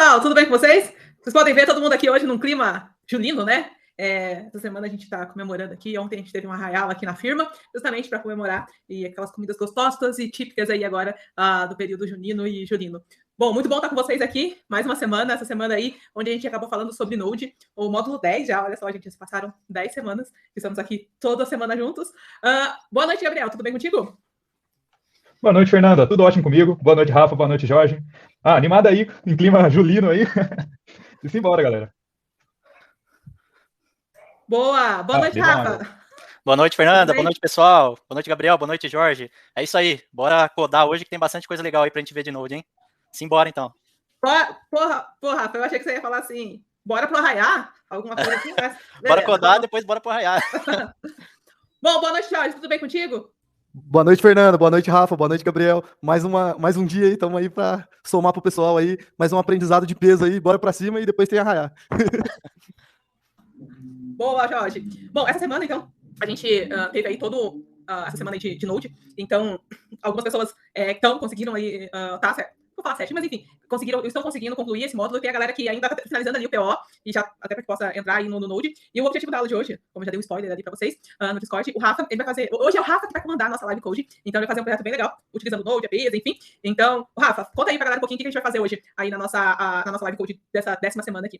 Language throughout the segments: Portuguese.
pessoal, tudo bem com vocês? Vocês podem ver todo mundo aqui hoje num clima julino, né? Essa semana a gente está comemorando aqui. Ontem a gente teve um arraial aqui na firma, justamente para comemorar e aquelas comidas gostosas e típicas aí agora do período junino e julino. Bom, muito bom estar com vocês aqui, mais uma semana, essa semana aí, onde a gente acabou falando sobre Node, o módulo 10 já, olha só, gente, já se passaram 10 semanas, estamos aqui toda semana juntos. Boa noite, Gabriel, tudo bem contigo? Boa noite, Fernanda. Tudo ótimo comigo. Boa noite, Rafa. Boa noite, Jorge. Animada aí, em clima julino aí. E simbora, galera. Boa noite, Rafa. Boa noite, Fernanda. Boa noite, pessoal. Boa noite, Gabriel. Boa noite, Jorge. É isso aí. Bora codar hoje que tem bastante coisa legal aí pra gente ver de Node, hein? Simbora, então. Porra, Rafa, eu achei que você ia falar assim, bora pro arraiar? Alguma coisa assim, mas... Bora codar, depois bora pro arraiar. Bom, boa noite, Jorge. Tudo bem contigo? Boa noite, Fernanda. Boa noite, Rafa. Boa noite, Gabriel. Mais um dia aí, estamos aí para somar pro pessoal aí. Mais um aprendizado de peso aí. Bora para cima e depois tem arraiar. Boa, Jorge. Bom, essa semana, então, a gente teve aí todo essa semana aí de Node. Então, algumas pessoas conseguiram aí, tá certo. Vou falar certo, mas enfim, estão conseguindo concluir esse módulo. Tem a galera que ainda está finalizando ali o PO, e já até para que possa entrar aí no Node. E o objetivo da aula de hoje, como eu já dei um spoiler ali para vocês no Discord, o Rafa, ele vai fazer. Hoje é o Rafa que vai comandar a nossa live code, então ele vai fazer um projeto bem legal, utilizando o Node, APIs, enfim. Então, Rafa, conta aí pra galera um pouquinho o que a gente vai fazer hoje aí na nossa live code dessa 10ª semana aqui.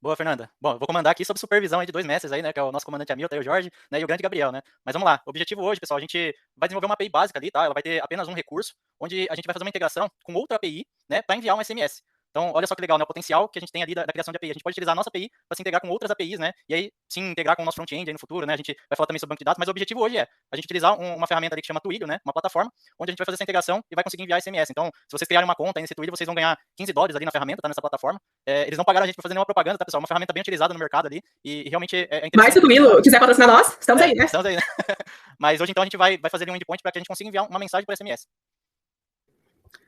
Boa, Fernanda. Bom, eu vou comandar aqui sob supervisão aí de dois mestres aí, né, que é o nosso comandante Hamilton, o Jorge, né, e o grande Gabriel, né. Mas vamos lá. O objetivo hoje, pessoal, a gente vai desenvolver uma API básica ali, tá? Ela vai ter apenas um recurso, onde a gente vai fazer uma integração com outra API, né, para enviar um SMS. Então, olha só que legal, né, o potencial que a gente tem ali da criação de API. A gente pode utilizar a nossa API para se integrar com outras APIs, né, e aí sim integrar com o nosso front-end aí no futuro, né. A gente vai falar também sobre banco de dados, mas o objetivo hoje é a gente utilizar uma ferramenta ali que chama Twilio, né, uma plataforma, onde a gente vai fazer essa integração e vai conseguir enviar SMS. Então, se vocês criarem uma conta aí nesse Twilio, vocês vão ganhar $15 ali na ferramenta, tá, nessa plataforma. Eles não pagaram a gente para fazer nenhuma propaganda, tá, pessoal? É uma ferramenta bem utilizada no mercado ali e realmente é interessante. Mas se o Twilio quiser patrocinar nós, estamos aí, né? Estamos aí, né? Mas hoje, então, a gente vai fazer ali um endpoint para que a gente consiga enviar uma mensagem por SMS.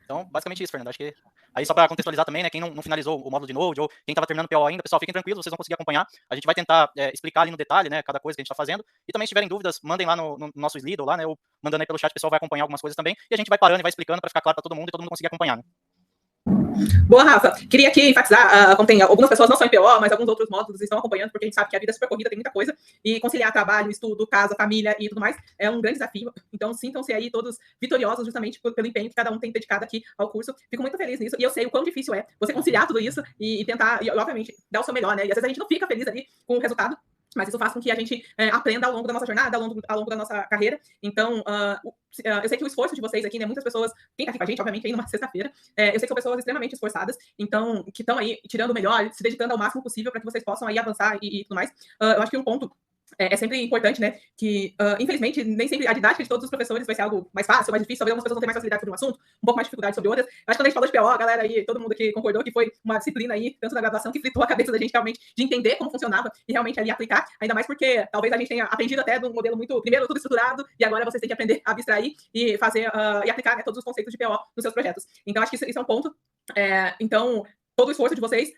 Então, basicamente isso, Fernando. Acho que aí só para contextualizar também, né, quem não finalizou o módulo de Node ou quem estava terminando o PO ainda, pessoal, fiquem tranquilos, vocês vão conseguir acompanhar. A gente vai tentar explicar ali no detalhe, né, cada coisa que a gente está fazendo. E também, se tiverem dúvidas, mandem lá no nosso Slido, lá, né, ou mandando aí pelo chat, o pessoal vai acompanhar algumas coisas também. E a gente vai parando e vai explicando para ficar claro para todo mundo e todo mundo conseguir acompanhar, né? Boa, Rafa. Queria aqui enfatizar, como tem algumas pessoas não só em PO, mas alguns outros módulos estão acompanhando, porque a gente sabe que a vida é super corrida, tem muita coisa, e conciliar trabalho, estudo, casa, família e tudo mais é um grande desafio. Então, sintam-se aí todos vitoriosos justamente pelo empenho que cada um tem dedicado aqui ao curso. Fico muito feliz nisso, e eu sei o quão difícil é você conciliar tudo isso e tentar, e, obviamente, dar o seu melhor, né? E às vezes a gente não fica feliz ali com o resultado, mas isso faz com que a gente aprenda ao longo da nossa jornada, ao longo da nossa carreira. Então, eu sei que o esforço de vocês aqui, né, muitas pessoas, quem tá aqui com a gente, obviamente, aí numa sexta-feira, eu sei que são pessoas extremamente esforçadas, então, que estão aí tirando o melhor, se dedicando ao máximo possível para que vocês possam aí avançar e tudo mais. Eu acho que um ponto é sempre importante, né, que, infelizmente, nem sempre a didática de todos os professores vai ser algo mais fácil, mais difícil, talvez algumas pessoas vão ter mais facilidade sobre um assunto, um pouco mais de dificuldade sobre outras. Eu acho que quando a gente falou de PO, a galera aí, todo mundo aqui concordou que foi uma disciplina aí, tanto na graduação, que fritou a cabeça da gente realmente de entender como funcionava e realmente ali aplicar, ainda mais porque talvez a gente tenha aprendido até de um modelo muito, primeiro tudo estruturado, e agora vocês têm que aprender a abstrair e fazer, e aplicar, né, todos os conceitos de PO nos seus projetos. Então, acho que isso é um ponto. Então, todo o esforço de vocês,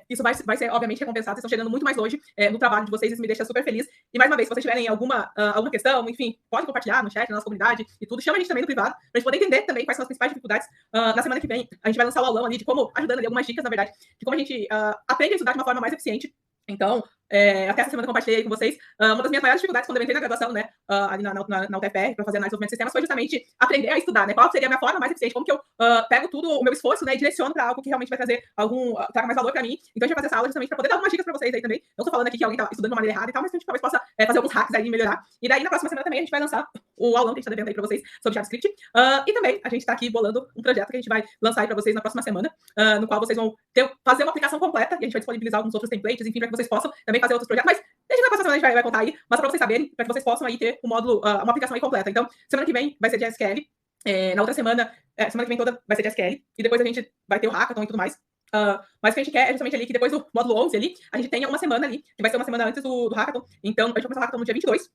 isso vai ser, obviamente, recompensado. Vocês estão chegando muito mais longe no trabalho de vocês, isso me deixa super feliz. E, mais uma vez, se vocês tiverem alguma questão, enfim, pode compartilhar no chat, na nossa comunidade e tudo. Chama a gente também no privado, pra gente poder entender também quais são as principais dificuldades. Na semana que vem, a gente vai lançar o aulão ali de como, ajudando ali algumas dicas, na verdade, de como a gente aprende a estudar de uma forma mais eficiente. Então, até essa semana eu compartilhei com vocês. Uma das minhas maiores dificuldades quando eu entrei na graduação, né, ali na UTFR, para fazer análise de desenvolvimento de sistemas, foi justamente aprender a estudar, né? Qual seria a minha forma mais eficiente, como que eu pego tudo, o meu esforço, né, e direciono para algo que realmente vai trazer traga mais valor para mim. Então, a gente vai fazer essa aula justamente para poder dar algumas dicas para vocês aí também. Não estou falando aqui que alguém está estudando de uma maneira errada e tal, mas que a gente talvez possa fazer alguns hacks aí e melhorar. E daí, na próxima semana também, a gente vai lançar o aulão que a gente está devendo aí para vocês sobre JavaScript. E também, a gente está aqui bolando um projeto que a gente vai lançar aí para vocês na próxima semana, no qual vocês vão fazer uma aplicação completa e a gente vai disponibilizar alguns outros templates, enfim, para que vocês possam também fazer outros projetos. Mas desde na próxima semana a gente vai contar aí, mas para vocês saberem, para que vocês possam aí ter um módulo, uma aplicação aí completa. Então, semana que vem vai ser de SQL, na outra semana, semana que vem toda vai ser de SQL, e depois a gente vai ter o hackathon e tudo mais. Mas o que a gente quer é justamente ali que depois do módulo 11 ali, a gente tenha uma semana ali, que vai ser uma semana antes do hackathon. Então, a gente vai começar o hackathon no dia 22,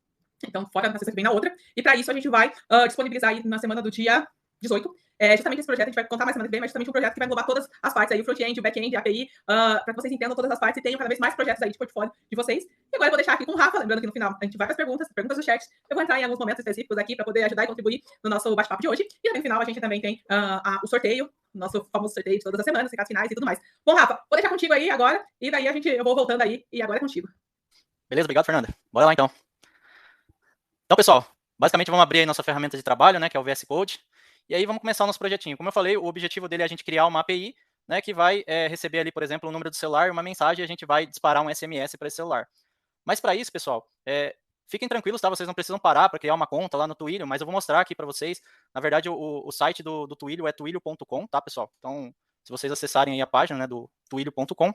então fora na sexta que vem na outra. E para isso a gente vai disponibilizar aí na semana do dia 18. Justamente esse projeto, a gente vai contar mais semana que vem, mas justamente um projeto que vai englobar todas as partes aí, o front-end, o back-end, a API, para que vocês entendam todas as partes e tenham cada vez mais projetos aí de portfólio de vocês. E agora eu vou deixar aqui com o Rafa, lembrando que no final a gente vai para as perguntas do chat. Eu vou entrar em alguns momentos específicos aqui para poder ajudar e contribuir no nosso bate-papo de hoje. E também no final a gente também tem o sorteio, nosso famoso sorteio de todas as semanas, recados finais e tudo mais. Bom, Rafa, vou deixar contigo aí agora, e daí eu vou voltando aí, e agora é contigo. Beleza, obrigado, Fernanda. Bora lá, então. Então, pessoal, basicamente vamos abrir aí nossa ferramenta de trabalho, né, que é o VS Code, e aí vamos começar o nosso projetinho. Como eu falei, o objetivo dele é a gente criar uma API, né, que vai receber ali, por exemplo, o número do celular, uma mensagem, e a gente vai disparar um SMS para esse celular. Mas para isso, pessoal, fiquem tranquilos, tá? Vocês não precisam parar para criar uma conta lá no Twilio, mas eu vou mostrar aqui para vocês. Na verdade, o site do Twilio é twilio.com, tá, pessoal? Então, se vocês acessarem aí a página, né, do twilio.com,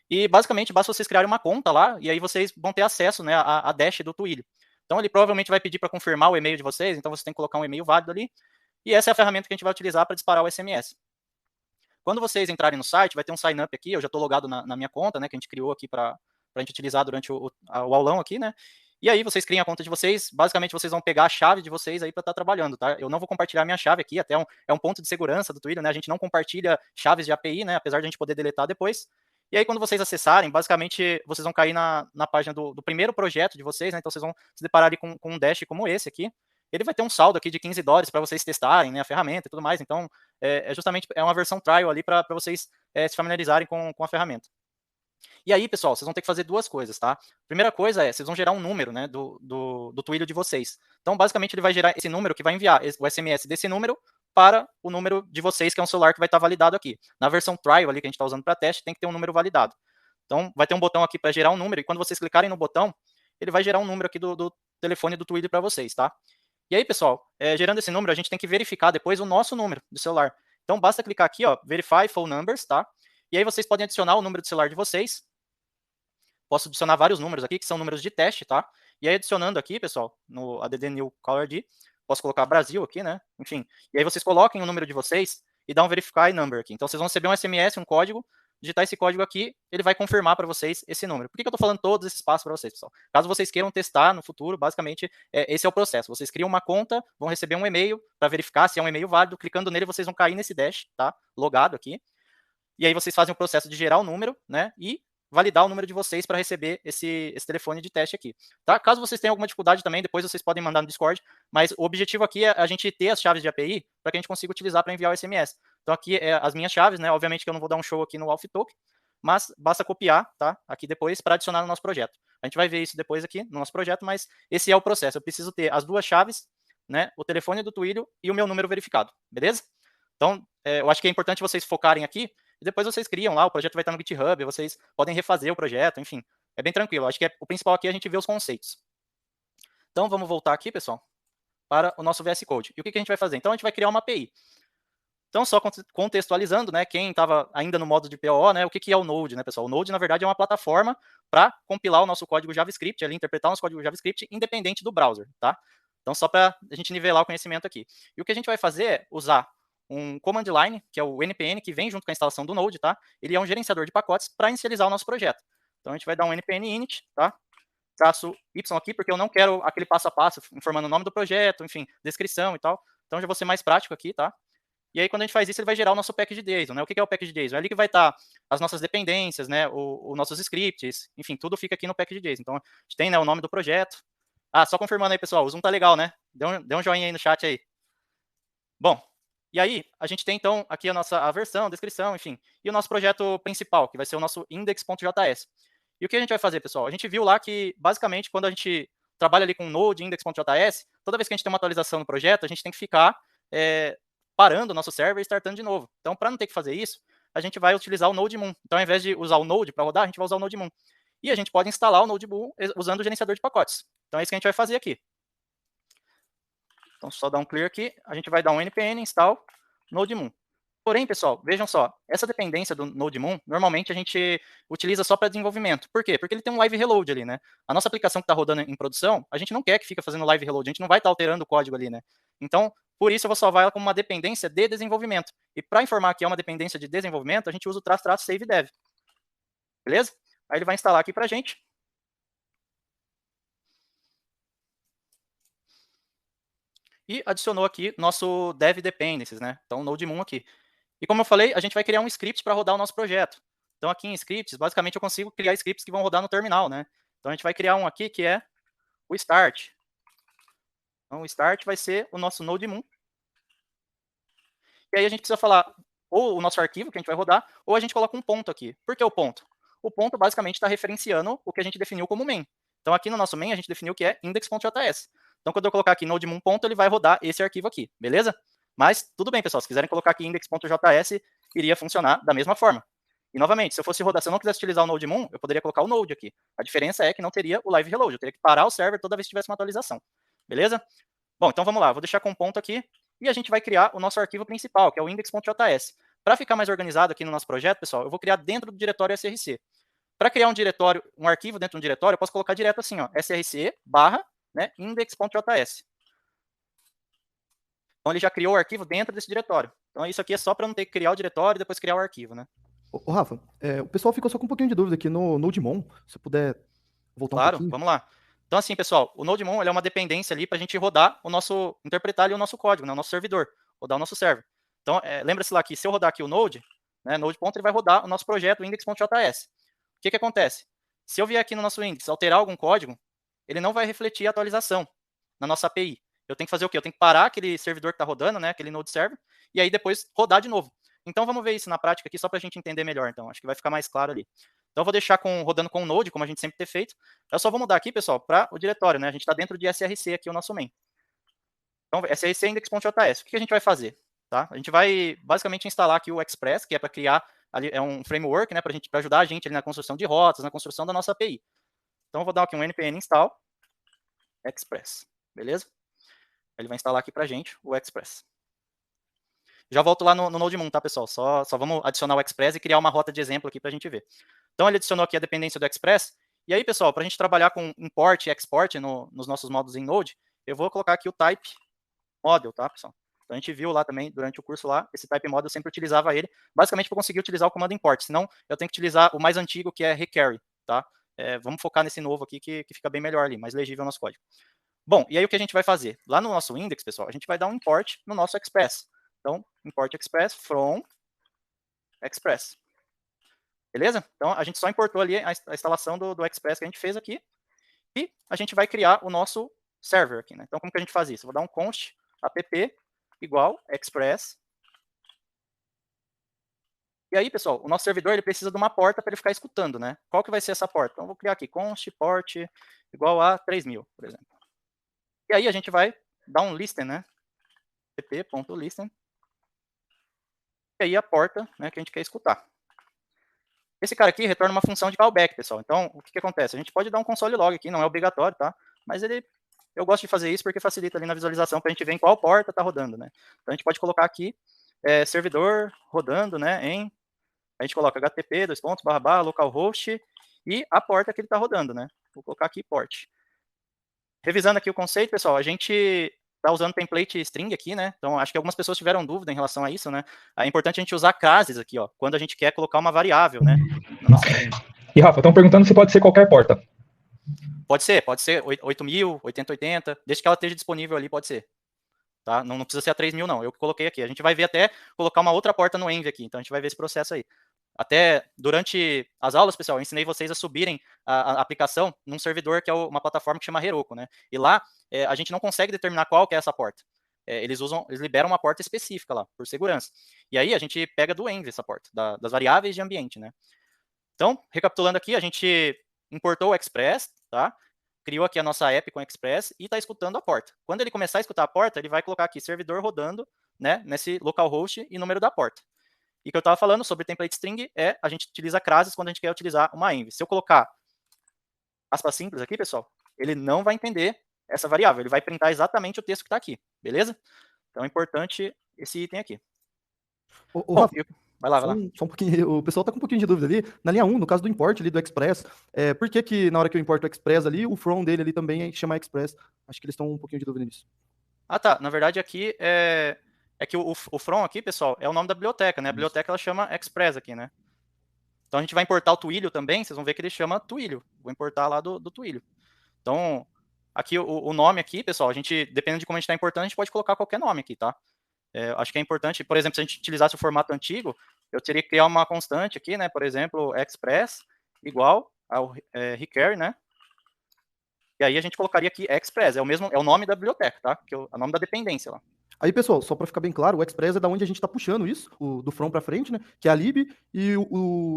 e basicamente basta vocês criarem uma conta lá, e aí vocês vão ter acesso, né, à dash do Twilio. Então, ele provavelmente vai pedir para confirmar o e-mail de vocês, então você tem que colocar um e-mail válido ali, e essa é a ferramenta que a gente vai utilizar para disparar o SMS. Quando vocês entrarem no site, vai ter um sign up aqui, eu já estou logado na minha conta, né, que a gente criou aqui para a gente utilizar durante o aulão aqui, né, e aí vocês criam a conta de vocês, basicamente vocês vão pegar a chave de vocês aí para estar trabalhando, tá? Eu não vou compartilhar minha chave aqui, até é um ponto de segurança do Twilio, né, a gente não compartilha chaves de API, né, apesar de a gente poder deletar depois. E aí, quando vocês acessarem, basicamente, vocês vão cair na página do primeiro projeto de vocês, né? Então, vocês vão se deparar ali com um dash como esse aqui. Ele vai ter um saldo aqui de $15 para vocês testarem, né, a ferramenta e tudo mais. Então, justamente uma versão trial ali para vocês se familiarizarem com a ferramenta. E aí, pessoal, vocês vão ter que fazer duas coisas, tá? Primeira coisa vocês vão gerar um número, né, do Twilio de vocês. Então, basicamente, ele vai gerar esse número que vai enviar o SMS desse número para o número de vocês, que é um celular que vai estar validado aqui. Na versão trial ali que a gente está usando para teste, tem que ter um número validado. Então, vai ter um botão aqui para gerar um número, e quando vocês clicarem no botão, ele vai gerar um número aqui do telefone do Twilio para vocês, tá? E aí, pessoal, gerando esse número, a gente tem que verificar depois o nosso número do celular. Então, basta clicar aqui, ó, Verify Phone Numbers, tá? E aí vocês podem adicionar o número do celular de vocês. Posso adicionar vários números aqui, que são números de teste, tá? E aí, adicionando aqui, pessoal, no ADD New Caller ID, posso colocar Brasil aqui, né? Enfim. E aí vocês coloquem o número de vocês e dá um Verify Number aqui. Então, vocês vão receber um SMS, um código, digitar esse código aqui, ele vai confirmar para vocês esse número. Por que eu estou falando todos esses passos para vocês, pessoal? Caso vocês queiram testar no futuro, basicamente, esse é o processo. Vocês criam uma conta, vão receber um e-mail para verificar se é um e-mail válido. Clicando nele, vocês vão cair nesse dash, tá? Logado aqui. E aí vocês fazem o processo de gerar o número, né? E validar o número de vocês para receber esse telefone de teste aqui, tá? Caso vocês tenham alguma dificuldade também, depois vocês podem mandar no Discord, mas o objetivo aqui é a gente ter as chaves de API para que a gente consiga utilizar para enviar o SMS. Então aqui as minhas chaves, né? Obviamente que eu não vou dar um show aqui no AuthToken, mas basta copiar, tá? Aqui depois para adicionar no nosso projeto. A gente vai ver isso depois aqui no nosso projeto, mas esse é o processo. Eu preciso ter as duas chaves, né? O telefone do Twilio e o meu número verificado, beleza? Então, eu acho que é importante vocês focarem aqui, e depois vocês criam lá, o projeto vai estar no GitHub, vocês podem refazer o projeto, enfim, é bem tranquilo. Acho que o principal aqui é a gente ver os conceitos. Então, vamos voltar aqui, pessoal, para o nosso VS Code. E o que a gente vai fazer? Então, a gente vai criar uma API. Então, só contextualizando, né, quem estava ainda no modo de POO, né, o que é o Node, né, pessoal? O Node, na verdade, é uma plataforma para compilar o nosso código JavaScript, ali, interpretar o nosso código JavaScript independente do browser, tá? Então, só para a gente nivelar o conhecimento aqui. E o que a gente vai fazer é usar um command line, que é o npm, que vem junto com a instalação do Node, tá? Ele é um gerenciador de pacotes para inicializar o nosso projeto. Então, a gente vai dar um npm init, tá? Traço y aqui, porque eu não quero aquele passo a passo, informando o nome do projeto, enfim, descrição e tal. Então, já vou ser mais prático aqui, tá? E aí, quando a gente faz isso, ele vai gerar o nosso package JSON, né? O que é o package JSON? É ali que vai estar as nossas dependências, né? Os nossos scripts, enfim, tudo fica aqui no package JSON. Então, a gente tem, né, o nome do projeto. Ah, só confirmando aí, pessoal, o Zoom tá legal, né? Dê um joinha aí no chat aí. Bom, e aí, a gente tem, então, aqui a versão, a descrição, enfim, e o nosso projeto principal, que vai ser o nosso index.js. E o que a gente vai fazer, pessoal? A gente viu lá que, basicamente, quando a gente trabalha ali com Node, index.js, toda vez que a gente tem uma atualização no projeto, a gente tem que ficar parando o nosso server e startando de novo. Então, para não ter que fazer isso, a gente vai utilizar o NodeMoon. Então, ao invés de usar o Node para rodar, a gente vai usar o NodeMoon. E a gente pode instalar o NodeMoon usando o gerenciador de pacotes. Então, é isso que a gente vai fazer aqui. Então, só dar um clear aqui, a gente vai dar um npm install NodeMoon. Porém, pessoal, vejam só, essa dependência do NodeMoon, normalmente a gente utiliza só para desenvolvimento. Por quê? Porque ele tem um live reload ali, né? A nossa aplicação que está rodando em produção, a gente não quer que fique fazendo live reload, a gente não vai estar alterando o código ali, né? Então, por isso eu vou salvar ela como uma dependência de desenvolvimento. E para informar que é uma dependência de desenvolvimento, a gente usa o --save dev. Beleza? Aí ele vai instalar aqui para a gente. e adicionou aqui nosso dev dependencies, né? Então, NodeMoon aqui. E como eu falei, a gente vai criar um script para rodar o nosso projeto. Então, aqui em scripts, basicamente eu consigo criar scripts que vão rodar no terminal, né? Então, a gente vai criar um aqui que é o start. Então, o start vai ser o nosso NodeMoon. E aí a gente precisa falar ou o nosso arquivo que a gente vai rodar, ou a gente coloca um ponto aqui. Por que o ponto? O ponto basicamente está referenciando o que a gente definiu como main. Então aqui no nosso main a gente definiu que é index.js. Então quando eu colocar aqui NodeMoon ponto, ele vai rodar esse arquivo aqui, beleza? Mas tudo bem, pessoal, se quiserem colocar aqui index.js, iria funcionar da mesma forma. E novamente, se eu fosse rodar, se eu não quisesse utilizar o NodeMoon, eu poderia colocar o Node aqui. A diferença é que não teria o live reload, eu teria que parar o server toda vez que tivesse uma atualização. Beleza? Bom, então vamos lá, vou deixar com um ponto aqui e a gente vai criar o nosso arquivo principal, que é o index.js. Para ficar mais organizado aqui no nosso projeto, pessoal, eu vou criar dentro do diretório src. Para criar um diretório, um arquivo dentro de um diretório, eu posso colocar direto assim, ó, src barra, né, index.js. Então ele já criou o arquivo dentro desse diretório. Então isso aqui é só para não ter que criar o diretório e depois criar o arquivo, né? Ô, Rafa, o pessoal ficou só com um pouquinho de dúvida aqui no NodeMon. Se você puder voltar um pouquinho. Claro, vamos lá. Então assim, pessoal, o NodeMon ele é uma dependência ali para a gente rodar o nosso, interpretar ali o nosso código, né, o nosso servidor, rodar o nosso server. Então lembra-se lá que se eu rodar aqui o Node, né, Node ponto, ele vai rodar o nosso projeto, o index.js. O que acontece? Se eu vier aqui no nosso index alterar algum código, ele não vai refletir a atualização na nossa API. Eu tenho que fazer o quê? Eu tenho que parar aquele servidor que está rodando, né, aquele Node server, e aí depois rodar de novo. Então vamos ver isso na prática aqui, só para a gente entender melhor. Então, acho que vai ficar mais claro ali. Então eu vou deixar rodando com o Node, como a gente sempre tem feito. Eu só vou mudar aqui, pessoal, para o diretório, né? A gente está dentro de src aqui, o nosso main. Então, src index.js. O que a gente vai fazer? Tá? A gente vai basicamente instalar aqui o Express, que é para criar, ali, é um framework, né, para ajudar a gente ali na construção de rotas, na construção da nossa API. Então eu vou dar aqui um npm install Express, beleza? Ele vai instalar aqui para a gente o Express. Já volto lá no NodeMoon, tá, pessoal? Só vamos adicionar o Express e criar uma rota de exemplo aqui para a gente ver. Então, ele adicionou aqui a dependência do Express. E aí, pessoal, para a gente trabalhar com import e export nos nossos módulos em Node, eu vou colocar aqui o type model, tá, pessoal? Então, a gente viu lá também, durante o curso lá, esse type model eu sempre utilizava ele, basicamente para conseguir utilizar o comando import. Senão, eu tenho que utilizar o mais antigo, que é recarry, tá? Vamos focar nesse novo aqui, que fica bem melhor ali, mais legível o nosso código. Bom, e aí o que a gente vai fazer? Lá no nosso index, pessoal, a gente vai dar um import no nosso Express. Então, import Express from Express. Beleza? Então, a gente só importou ali a instalação do Express que a gente fez aqui. E a gente vai criar o nosso server aqui, né? Então, como que a gente faz isso? Eu vou dar um const app igual express. E aí, pessoal, o nosso servidor ele precisa de uma porta para ele ficar escutando, né? Qual que vai ser essa porta? Então, eu vou criar aqui const port igual a 3000, por exemplo. E aí, a gente vai dar um listen, né? app.listen. E aí, a porta, né, que a gente quer escutar. Esse cara aqui retorna uma função de callback, pessoal. Então, o que acontece? A gente pode dar um console log aqui, não é obrigatório, tá? Mas eu gosto de fazer isso porque facilita ali na visualização para a gente ver em qual porta está rodando, né? Então, a gente pode colocar aqui servidor rodando, né, a gente coloca http, localhost e a porta que ele está rodando, né? Vou colocar aqui port. Revisando aqui o conceito, pessoal, a gente está usando template string aqui, né? Então, acho que algumas pessoas tiveram dúvida em relação a isso, né? É importante a gente usar classes aqui, ó, quando a gente quer colocar uma variável, né? Na nossa string. E, Rafa, estão perguntando se pode ser qualquer porta. Pode ser 8000, 8080, desde que ela esteja disponível ali, pode ser. Tá? Não precisa ser a 3000, não. Eu coloquei aqui. A gente vai ver até colocar uma outra porta no Env aqui. Então, a gente vai ver esse processo aí. Até durante as aulas, pessoal, eu ensinei vocês a subirem a aplicação num servidor que é uma plataforma que chama Heroku, né? E lá, a gente não consegue determinar qual que é essa porta. Eles liberam uma porta específica lá, por segurança. E aí, a gente pega do Env essa porta, das variáveis de ambiente, né? Então, recapitulando aqui, a gente importou o Express, tá? Criou aqui a nossa app com Express e está escutando a porta. Quando ele começar a escutar a porta, ele vai colocar aqui servidor rodando, né, nesse localhost e número da porta. E o que eu estava falando sobre template string a gente utiliza classes quando a gente quer utilizar uma env. Se eu colocar aspas simples aqui, pessoal, ele não vai entender essa variável. Ele vai printar exatamente o texto que está aqui, beleza? Então é importante esse item aqui. Bom, Rafa, vai lá. Só um pouquinho, o pessoal tá com um pouquinho de dúvida ali. Na linha 1, no caso do import ali do Express, por que na hora que eu importo o Express ali, o from dele ali também chama Express? Acho que eles estão um pouquinho de dúvida nisso. Ah, tá. Na verdade, aqui é que o from aqui, pessoal, é o nome da biblioteca, né? A biblioteca, ela chama Express aqui, né? Então, a gente vai importar o Twilio também, vocês vão ver que ele chama Twilio. Vou importar lá do Twilio. Então, aqui o nome aqui, pessoal, a gente, dependendo de como a gente está importando, a gente pode colocar qualquer nome aqui, tá? Acho que é importante, por exemplo, se a gente utilizasse o formato antigo, eu teria que criar uma constante aqui, né? Por exemplo, express igual ao requer, né? E aí a gente colocaria aqui express, é o nome da biblioteca, tá? Que é o nome da dependência lá. Aí, pessoal, só para ficar bem claro, o express é da onde a gente está puxando isso, do from para frente, né? Que é a lib, e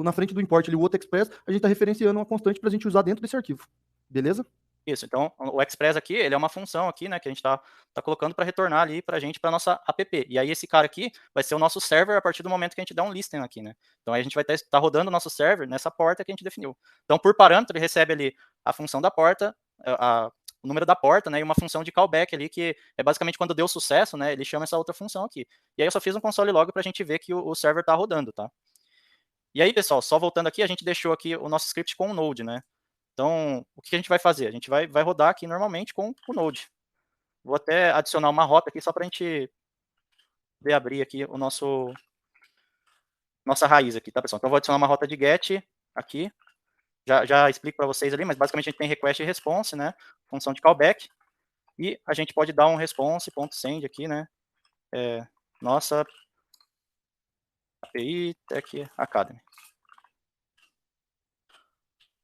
na frente do import ali, o outro express, a gente está referenciando uma constante para a gente usar dentro desse arquivo. Beleza? Isso, então o express aqui, ele é uma função aqui, né, que a gente tá colocando para retornar ali pra gente, para nossa app. E aí esse cara aqui vai ser o nosso server a partir do momento que a gente dá um listen aqui, né? Então aí a gente vai estar rodando o nosso server nessa porta que a gente definiu. Então por parâmetro ele recebe ali a função da porta, o número da porta, né, e uma função de callback ali, que é basicamente quando deu sucesso, né, ele chama essa outra função aqui. E aí eu só fiz um console log pra gente ver que o server tá rodando, tá? E aí, pessoal, só voltando aqui, a gente deixou aqui o nosso script com o Node, né? Então, o que a gente vai fazer? A gente vai rodar aqui normalmente com o Node. Vou até adicionar uma rota aqui só para a gente poder abrir aqui nossa raiz aqui, tá, pessoal? Então, eu vou adicionar uma rota de get aqui. Já explico para vocês ali, mas basicamente a gente tem request e response, né? Função de callback. E a gente pode dar um response.send aqui, né? Nossa API Tech Academy.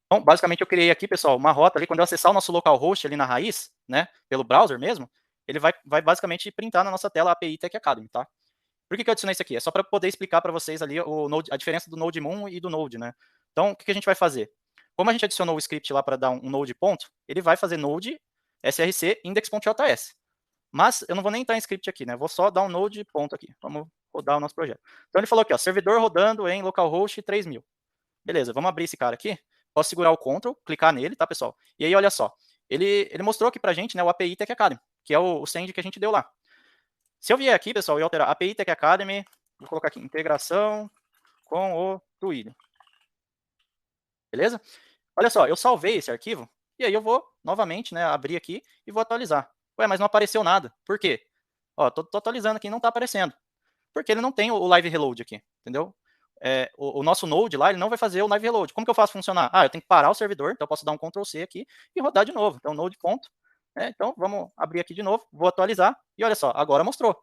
Então, basicamente, eu criei aqui, pessoal, uma rota ali. Quando eu acessar o nosso localhost ali na raiz, né, pelo browser mesmo, ele vai basicamente printar na nossa tela a API Tech Academy, tá? Por que eu adicionei isso aqui? É só para poder explicar para vocês ali a diferença do NodeMoon e do Node, né? Então, o que a gente vai fazer? Como a gente adicionou o script lá para dar um Node ponto, ele vai fazer Node src index.js. Mas eu não vou nem entrar em script aqui, né? Vou só dar um Node ponto aqui. Vamos rodar o nosso projeto. Então, ele falou aqui, ó, servidor rodando em localhost 3000. Beleza, vamos abrir esse cara aqui. Posso segurar o Ctrl, clicar nele, tá, pessoal? E aí, olha só. Ele mostrou aqui pra gente, né, o API Tech Academy, que é o send que a gente deu lá. Se eu vier aqui, pessoal, e alterar API Tech Academy, vou colocar aqui, integração com o Twilio. Beleza? Olha só, eu salvei esse arquivo, e aí eu vou, novamente, né, abrir aqui e vou atualizar. Ué, mas não apareceu nada. Por quê? Ó, tô atualizando aqui e não tá aparecendo. Porque ele não tem o live reload aqui, entendeu? O nosso Node lá, ele não vai fazer o live reload. Como que eu faço funcionar? Eu tenho que parar o servidor, então eu posso dar um Ctrl C aqui e rodar de novo. Então, node ponto. Então, vamos abrir aqui de novo, vou atualizar, e olha só, agora mostrou.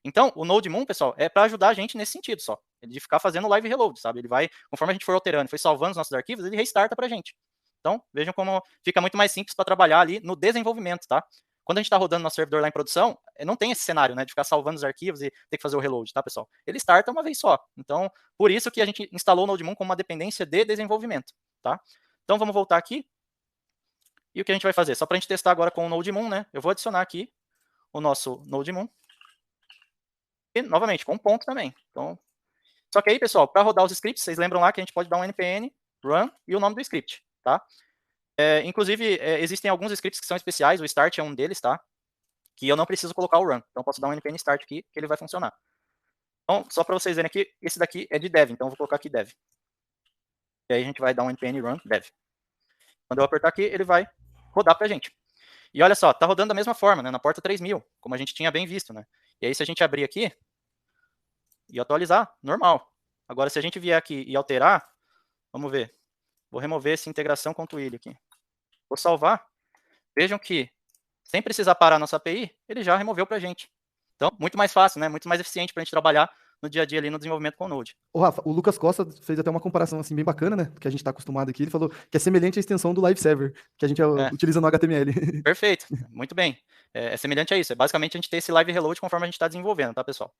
Então, o NodeMoon, pessoal, é para ajudar a gente nesse sentido só. De ficar fazendo o live reload, sabe? Ele vai, conforme a gente for alterando, foi salvando os nossos arquivos, ele restarta pra gente. Então, vejam como fica muito mais simples para trabalhar ali no desenvolvimento, tá? Quando a gente está rodando nosso servidor lá em produção, não tem esse cenário, né, de ficar salvando os arquivos e ter que fazer o reload, tá, pessoal? Ele starta uma vez só. Então, por isso que a gente instalou o NodeMoon como uma dependência de desenvolvimento, tá? Então, vamos voltar aqui. E o que a gente vai fazer? Só para a gente testar agora com o NodeMoon, né? Eu vou adicionar aqui o nosso NodeMoon. E, novamente, com um ponto também. Então, só que aí, pessoal, para rodar os scripts, vocês lembram lá que a gente pode dar um npm run e o nome do script, tá? Inclusive, existem alguns scripts que são especiais, o start é um deles, tá? Que eu não preciso colocar o run. Então, eu posso dar um npm start aqui, que ele vai funcionar. Então, só para vocês verem aqui, esse daqui é de dev, então eu vou colocar aqui dev. E aí a gente vai dar um npm run dev. Quando eu apertar aqui, ele vai rodar pra gente. E olha só, tá rodando da mesma forma, né? Na porta 3000, como a gente tinha bem visto, né? E aí, se a gente abrir aqui e atualizar, normal. Agora, se a gente vier aqui e alterar, vamos ver. Vou remover essa integração com o Twilio aqui. Vou salvar. Vejam que, sem precisar parar nossa API, ele já removeu pra gente. Então, muito mais fácil, né? Muito mais eficiente pra gente trabalhar no dia a dia ali no desenvolvimento com o Node. Ô, Rafa, o Lucas Costa fez até uma comparação assim bem bacana, né? Que a gente está acostumado aqui. Ele falou que é semelhante à extensão do Live Server, que a gente utiliza no HTML. Perfeito, muito bem. É semelhante a isso. É basicamente a gente ter esse live reload conforme a gente está desenvolvendo, tá, pessoal?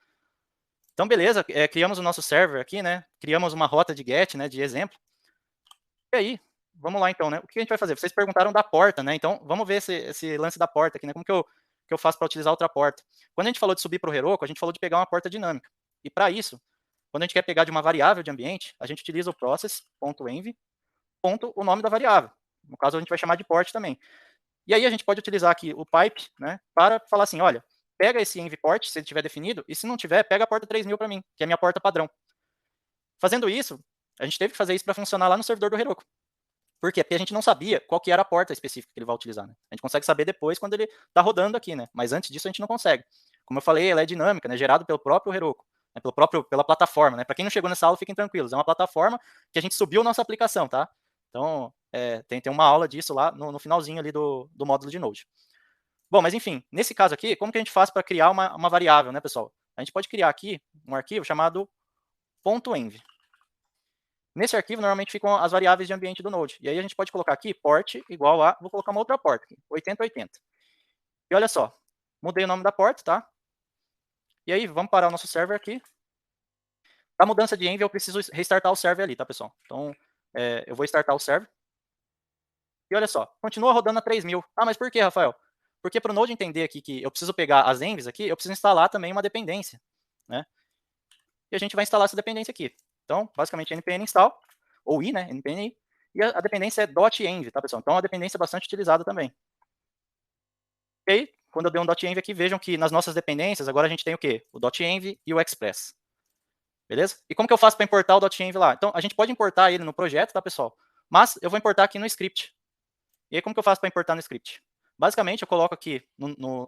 Então, beleza, criamos o nosso server aqui, né? Criamos uma rota de get, né? De exemplo. E aí, vamos lá então, né? O que a gente vai fazer? Vocês perguntaram da porta, né? Então, vamos ver esse lance da porta aqui, né? Como que eu faço para utilizar outra porta? Quando a gente falou de subir para o Heroku, a gente falou de pegar uma porta dinâmica. E para isso, quando a gente quer pegar de uma variável de ambiente, a gente utiliza o process.env, o nome da variável. No caso, a gente vai chamar de port também. E aí a gente pode utilizar aqui o pipe, né, para falar assim, olha, pega esse env port, se ele tiver definido, e se não tiver, pega a porta 3000 para mim, que é a minha porta padrão. Fazendo isso, a gente teve que fazer isso para funcionar lá no servidor do Heroku. Por quê? Porque a gente não sabia qual que era a porta específica que ele vai utilizar, né? A gente consegue saber depois quando ele está rodando aqui, né? Mas antes disso a gente não consegue. Como eu falei, ela é dinâmica, né? Gerado pelo próprio Heroku, né? Pela plataforma, né? Para quem não chegou nessa aula, fiquem tranquilos. É uma plataforma que a gente subiu nossa aplicação, tá? Então, tem uma aula disso lá no finalzinho ali do módulo de Node. Bom, mas enfim, nesse caso aqui, como que a gente faz para criar uma variável, né, pessoal? A gente pode criar aqui um arquivo chamado .env. Nesse arquivo, normalmente ficam as variáveis de ambiente do Node. E aí a gente pode colocar aqui port igual a, vou colocar uma outra porta aqui, 8080. E olha só, mudei o nome da porta, tá? E aí, vamos parar o nosso server aqui. Para mudança de env, eu preciso restartar o server ali, tá, pessoal? Então, eu vou startar o server. E olha só, continua rodando a 3000. Ah, mas por que, Rafael? Porque para o Node entender aqui que eu preciso pegar as envs aqui, eu preciso instalar também uma dependência, né? E a gente vai instalar essa dependência aqui. Então, basicamente, npm install, ou i, né, npm i, e a dependência é .env, tá, pessoal? Então, é uma dependência bastante utilizada também. E aí, quando eu dei um .env aqui, vejam que nas nossas dependências, agora a gente tem o quê? O .env e o express. Beleza? E como que eu faço para importar o .env lá? Então, a gente pode importar ele no projeto, tá, pessoal? Mas eu vou importar aqui no script. E aí, como que eu faço para importar no script? Basicamente, eu coloco aqui,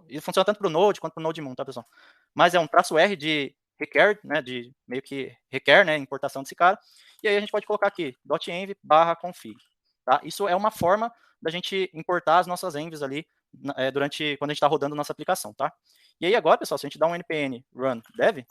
ele funciona tanto para o Node quanto para o Node-Moon, tá, pessoal? Mas é um "-r" de requer, né, de meio que requer, né, importação desse cara. E aí a gente pode colocar aqui, .env/config. Tá? Isso é uma forma da gente importar as nossas envs ali quando a gente está rodando nossa aplicação, tá? E aí agora, pessoal, se a gente dá um npm run dev,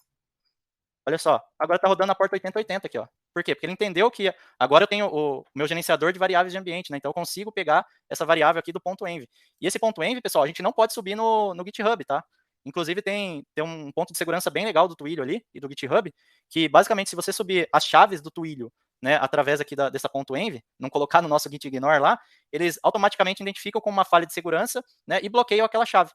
olha só, agora está rodando a porta 8080 aqui, ó. Por quê? Porque ele entendeu que agora eu tenho o meu gerenciador de variáveis de ambiente, né? Então eu consigo pegar essa variável aqui do .env. E esse .env, pessoal, a gente não pode subir no GitHub, tá? Inclusive tem um ponto de segurança bem legal do Twilio ali e do GitHub, que basicamente se você subir as chaves do Twilio, né, através aqui dessa .env, não colocar no nosso gitignore lá, eles automaticamente identificam como uma falha de segurança, né, e bloqueiam aquela chave.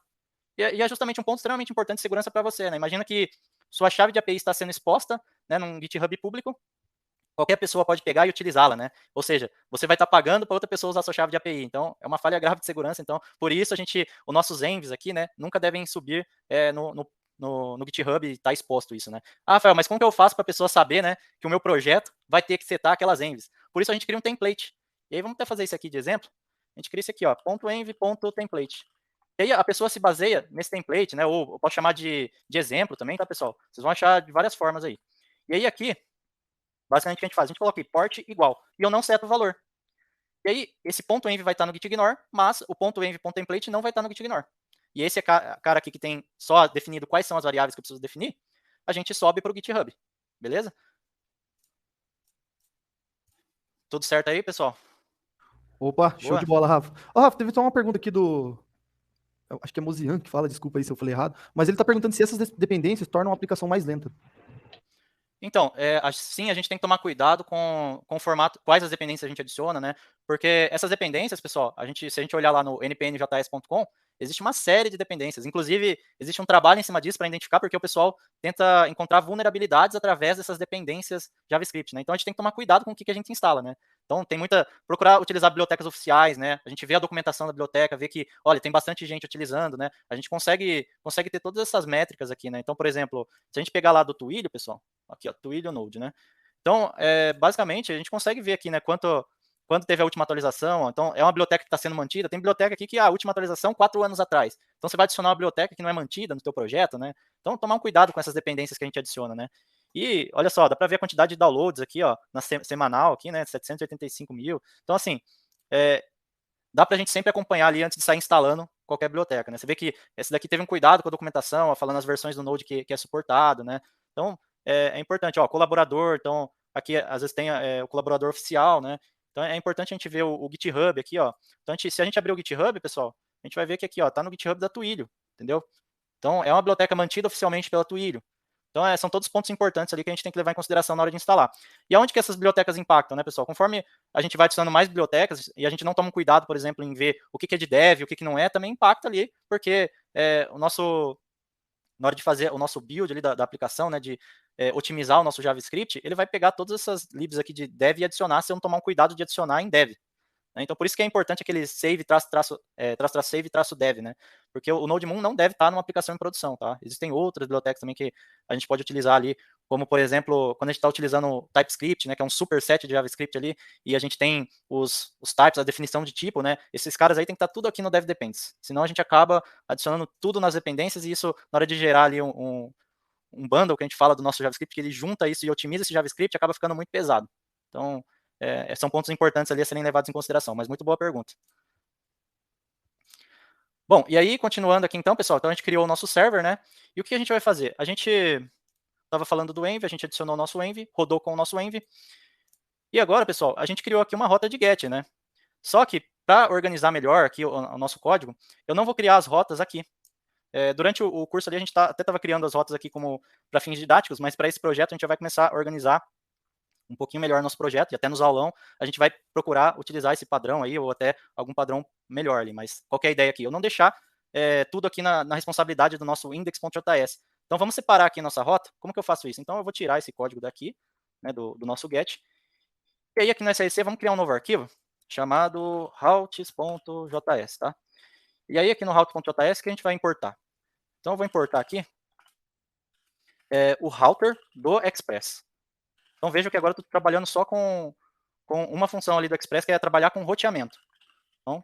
E é justamente um ponto extremamente importante de segurança para você, né? Imagina que sua chave de API está sendo exposta, né, num GitHub público, qualquer pessoa pode pegar e utilizá-la, né? Ou seja, você vai estar pagando para outra pessoa usar sua chave de API. Então, é uma falha grave de segurança. Então, por isso os nossos envs aqui, né, nunca devem subir no GitHub e estar exposto isso, né? Ah, Rafael, mas como que eu faço para a pessoa saber, né, que o meu projeto vai ter que setar aquelas envs? Por isso a gente cria um template. E aí vamos até fazer isso aqui de exemplo. A gente cria isso aqui, ó, .env.template. E aí a pessoa se baseia nesse template, né? Ou eu posso chamar de exemplo também, tá, pessoal? Vocês vão achar de várias formas aí. E aí aqui, basicamente o que a gente faz? A gente coloca aqui port igual. E eu não seto o valor. E aí, esse .env vai estar no gitignore, mas o .env.template não vai estar no gitignore. E esse cara aqui que tem só definido quais são as variáveis que eu preciso definir, a gente sobe para o GitHub. Beleza? Tudo certo aí, pessoal? Opa, Boa. show de bola, Rafa. Ó, Rafa, teve só uma pergunta aqui do... Eu acho que é Mozian que fala, desculpa aí se eu falei errado. Mas ele tá perguntando se essas dependências tornam a aplicação mais lenta. Então, sim, a gente tem que tomar cuidado com o formato, quais as dependências a gente adiciona, né? Porque essas dependências, pessoal, se a gente olhar lá no npmjs.com, existe uma série de dependências. Inclusive, existe um trabalho em cima disso para identificar, porque o pessoal tenta encontrar vulnerabilidades através dessas dependências JavaScript, né? Então, a gente tem que tomar cuidado com o que a gente instala, né? Então, procurar utilizar bibliotecas oficiais, né? A gente vê a documentação da biblioteca, vê que, olha, tem bastante gente utilizando, né? A gente consegue ter todas essas métricas aqui, né? Então, por exemplo, se a gente pegar lá do Twilio, pessoal, aqui, ó, Twilio Node, né? Então, basicamente, a gente consegue ver aqui, né, quando teve a última atualização. Ó, então, é uma biblioteca que está sendo mantida. Tem biblioteca aqui que a última atualização 4 anos atrás. Então, você vai adicionar uma biblioteca que não é mantida no teu projeto, né? Então, tomar um cuidado com essas dependências que a gente adiciona, né? E, olha só, dá para ver a quantidade de downloads aqui, ó, na semanal aqui, né, 785 mil. Então, assim, dá para a gente sempre acompanhar ali antes de sair instalando qualquer biblioteca, né? Você vê que esse daqui teve um cuidado com a documentação, ó, falando as versões do Node que é suportado, né? Então, é importante, ó, colaborador, então, aqui às vezes tem o colaborador oficial, né? Então, é importante a gente ver o GitHub aqui, ó. Então, se a gente abrir o GitHub, pessoal, a gente vai ver que aqui, ó, tá no GitHub da Twilio, entendeu? Então, é uma biblioteca mantida oficialmente pela Twilio. Então, são todos pontos importantes ali que a gente tem que levar em consideração na hora de instalar. E aonde que essas bibliotecas impactam, né, pessoal? Conforme a gente vai adicionando mais bibliotecas e a gente não toma cuidado, por exemplo, em ver o que é de dev, o que não é, também impacta ali, porque na hora de fazer o nosso build ali da aplicação, né, de otimizar o nosso JavaScript, ele vai pegar todas essas libs aqui de dev e adicionar, se eu não tomar um cuidado de adicionar em dev. Então, por isso que é importante aquele save, save, dev, né? Porque o Node-Moon não deve estar numa aplicação em produção, tá? Existem outras bibliotecas também que a gente pode utilizar ali, como, por exemplo, quando a gente está utilizando o TypeScript, né, que é um superset de JavaScript ali, e a gente tem os types, a definição de tipo, né? Esses caras aí tem que estar tudo aqui no dev depends. Senão a gente acaba adicionando tudo nas dependências e isso, na hora de gerar ali um bundle que a gente fala do nosso JavaScript, que ele junta isso e otimiza esse JavaScript, acaba ficando muito pesado. Então, são pontos importantes ali a serem levados em consideração, mas muito boa pergunta. Bom, e aí, continuando aqui então, pessoal, então a gente criou o nosso server, né? E o que a gente vai fazer? A gente estava falando do env, a gente adicionou o nosso env, rodou com o nosso env. E agora, pessoal, a gente criou aqui uma rota de get, né? Só que, para organizar melhor aqui o nosso código, eu não vou criar as rotas aqui. Durante o curso ali, a gente até estava criando as rotas aqui como para fins didáticos, mas para esse projeto a gente já vai começar a organizar um pouquinho melhor nosso projeto, e até nos aulão a gente vai procurar utilizar esse padrão aí, ou até algum padrão melhor ali, mas qual que é a ideia aqui? Eu não deixar tudo aqui na responsabilidade do nosso index.js. Então vamos separar aqui nossa rota. Como que eu faço isso? Então eu vou tirar esse código daqui, né, do nosso get, e aí aqui no SRC vamos criar um novo arquivo, chamado routes.js, tá? E aí aqui no routes.js que a gente vai importar. Então eu vou importar aqui o router do Express. Então veja que agora eu estou trabalhando só com uma função ali do Express, que é trabalhar com roteamento. Então,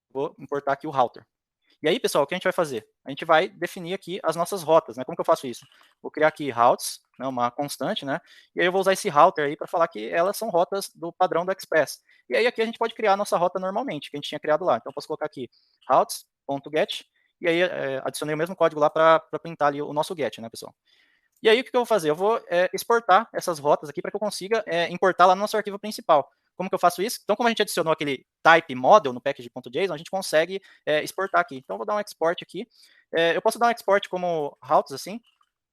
vou importar aqui o router. E aí, pessoal, o que a gente vai fazer? A gente vai definir aqui as nossas rotas, né? Como que eu faço isso? Vou criar aqui routes, né, uma constante, né? E aí eu vou usar esse router aí para falar que elas são rotas do padrão do Express. E aí aqui a gente pode criar a nossa rota normalmente, que a gente tinha criado lá. Então eu posso colocar aqui routes.get, e aí adicionei o mesmo código lá para printar ali o nosso get, né, pessoal? E aí, o que eu vou fazer? Eu vou exportar essas rotas aqui para que eu consiga importar lá no nosso arquivo principal. Como que eu faço isso? Então, como a gente adicionou aquele type model no package.json, a gente consegue exportar aqui. Então, eu vou dar um export aqui. Eu posso dar um export como routes, assim,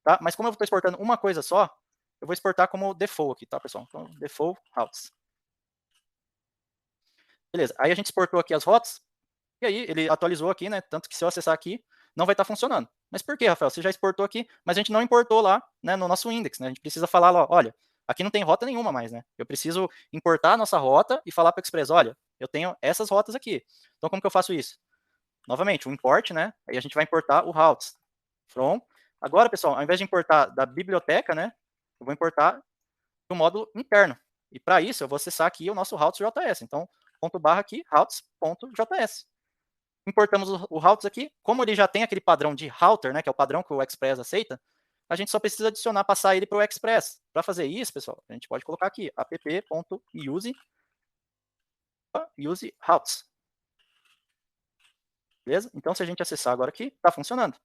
tá? Mas como eu estou exportando uma coisa só, eu vou exportar como default aqui, tá, pessoal? Então, default routes. Beleza. Aí a gente exportou aqui as rotas, e aí ele atualizou aqui, né? Tanto que se eu acessar aqui, não vai estar funcionando. Mas por quê, Rafael? Você já exportou aqui, mas a gente não importou lá, né, no nosso index, né? A gente precisa falar lá, olha, aqui não tem rota nenhuma mais, né? Eu preciso importar a nossa rota e falar para o Express, olha, eu tenho essas rotas aqui. Então, como que eu faço isso? Novamente, o import, né? Aí a gente vai importar o routes from. Agora, pessoal, ao invés de importar da biblioteca, né? Eu vou importar do módulo interno. E para isso, eu vou acessar aqui o nosso routes.js. Então, / aqui, routes.js. Importamos o routes aqui, como ele já tem aquele padrão de router, né, que é o padrão que o Express aceita, a gente só precisa adicionar, passar ele para o Express. Para fazer isso, pessoal, a gente pode colocar aqui app.use routes. Beleza? Então, se a gente acessar agora aqui, está funcionando.